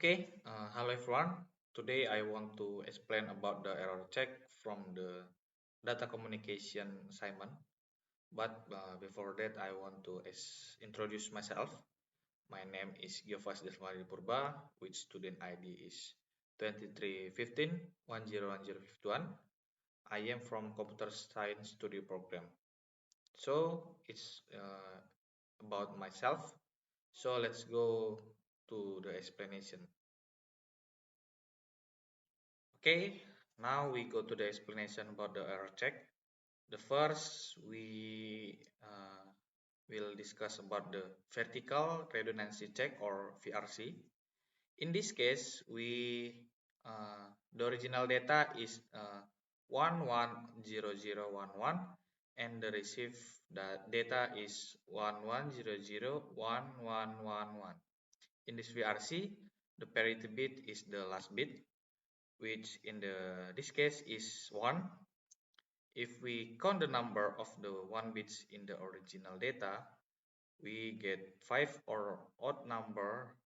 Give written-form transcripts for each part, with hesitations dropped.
Hello everyone. Today I want to explain about the error check from the data communication assignment. But before that, I want to introduce myself. My name is Giovas Desmari Purba, which student ID is 2315101051. I am from Computer Science Studio Program. So it's about myself. So let's go to the explanation. Okay, now we go to the explanation about the error check. The first we will discuss about the vertical redundancy check or VRC. In this case, the original data is 110011 and the received data is 11001111. In this VRC, the parity bit is the last bit, which in this case is 1. If we count the number of the 1 bits in the original data, we get 5 or odd number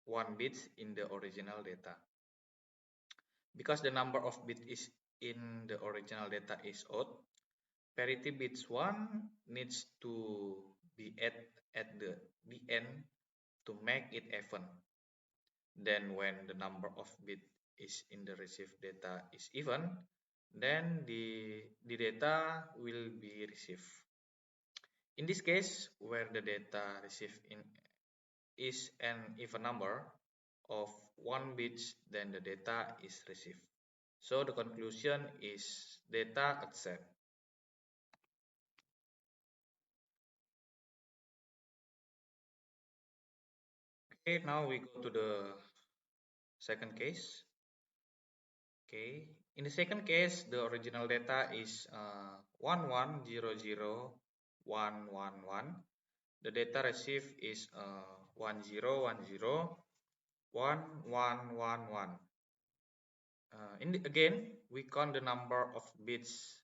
1 bits in the original data. Because the number of bits is in the original data is odd, parity bits 1 needs to be added at the end to make it even. Then when the number of bits is in the received data is even, then the data will be received. In this case, where the data received is an even number of 1 bits, then the data is received. So the conclusion is data accept. Okay, now we go to the second case. Okay, in the second case, the original data is 11001111. The data received is 10101111. Again, we count the number of bits.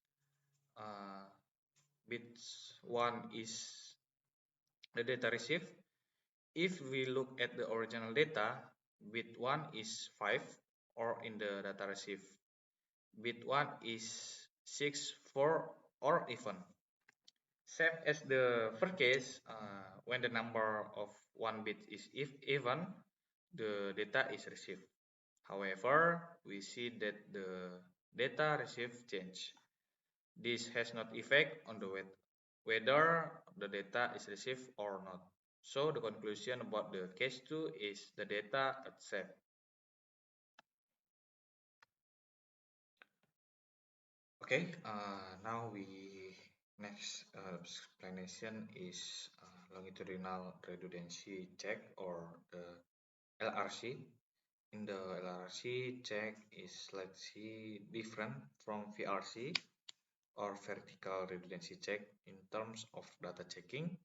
Bits 1 is the data received. If we look at the original data, bit 1 is 5 or in the data received. Bit 1 is 6, 4 or even. Same as the first case, when the number of 1 bit is even, the data is received. However, we see that the data received change. This has not effect on the whether the data is received or not. So the conclusion about the case 2 is the data accept. Okay, now next explanation is longitudinal redundancy check or the LRC. In the LRC check is slightly different from VRC or vertical redundancy check in terms of data checking.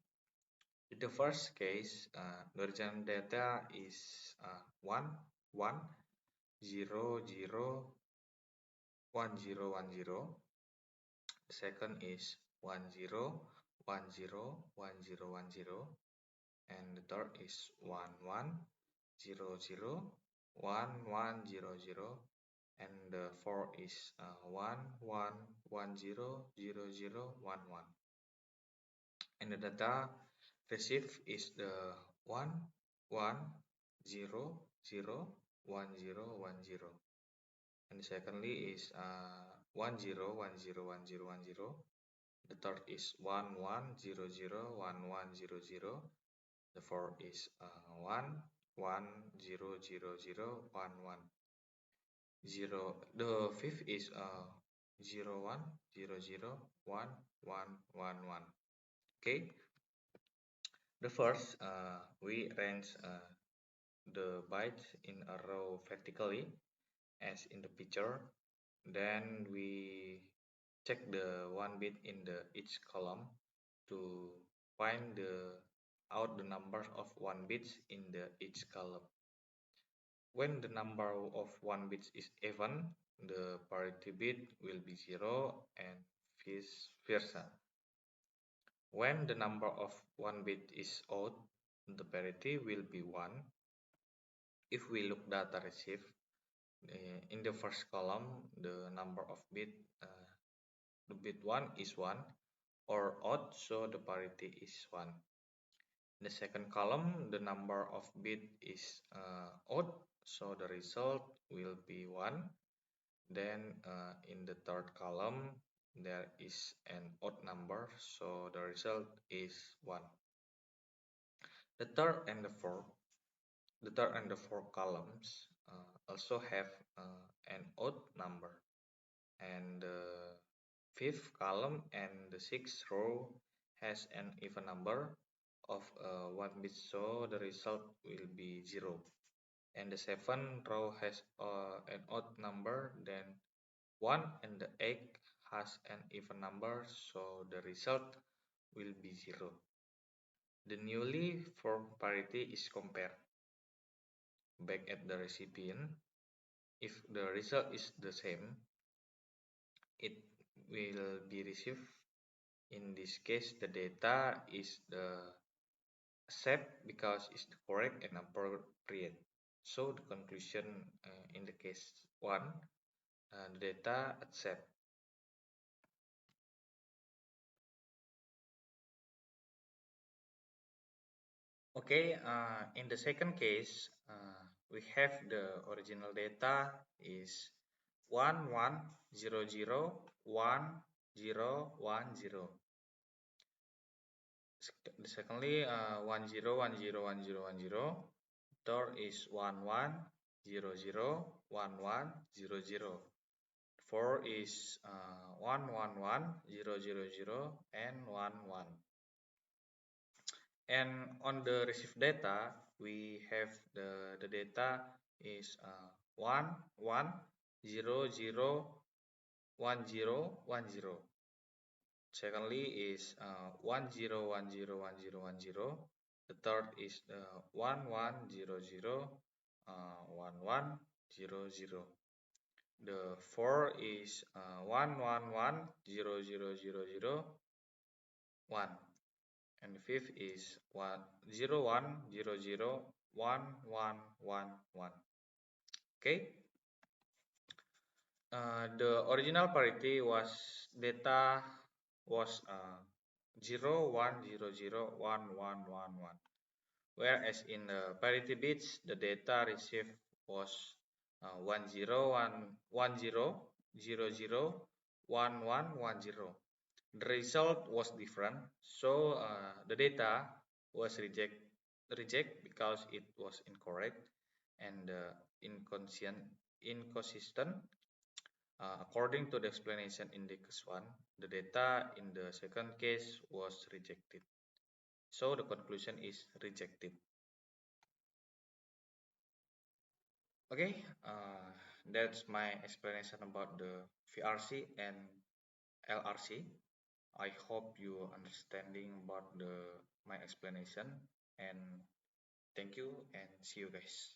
In the first case, the original data is 1, 1, 0, 0, 1, 0, 1, 0. The second is 1, 0, 1, 0, 1, 0, 1, 0. And the third is 1, 1, 0, 0, 1, 1, 0, 0. And the fourth is 1, 1, 1, 0, 0, 0, 1, 1. And the data received is the 1, 1, 0, 0, 1, 0, 1, 0. And secondly is 1, 0, 1, 0, 1, 0, 1, 0. The third is 1, 1, 0, 0, 1, 1, 0, 0. The fourth is 1, 1, 0, 0, 0, 1, 1. 0. The fifth is 0, 1, 0, 0, 1, 1, 1, 1. Okay. The first, we arrange the bytes in a row vertically as in the picture. Then we check the 1 bit in each column to find out the number of 1 bits in each column. When the number of 1 bits is even, the parity bit will be 0 and vice versa. When the number of 1 bit is odd, the parity will be 1. if we look data received, in the first column, the number of the bit 1 is 1 or odd, so the parity is 1. In the second column, the number of bit is odd, so the result will be 1. Then in the third column, there is an odd number, so the result is 1. The third and the fourth columns also have an odd number, and the fifth column and the sixth row has an even number of 1 bit, so the result will be 0. And the seventh row has an odd number, then 1, and the 8 has an even number, so the result will be 0. The newly formed parity is compared back at the recipient. If the result is the same, it will be received. In this case, the data is the accept because it's correct and appropriate. So the conclusion in the case 1, the data accept. Okay, in the second case, we have the original data is 11001010. Secondly, 10101010. Third is 11001100. Four is 111000 and 11. And on the received data, we have the data is 11001010. Secondly is 10101010. The third is 11001100. The four is 11100001. And the fifth is 01001111. Okay. The original parity was data was 01001111, whereas in the parity bits the data received was 1011001110. The result was different, so the data was reject because it was incorrect and inconsistent. According to the explanation in the case 1, the data in the second case was rejected. So the conclusion is rejected. Okay, that's my explanation about the VRC and LRC. I hope you understanding about my explanation, and thank you and see you guys.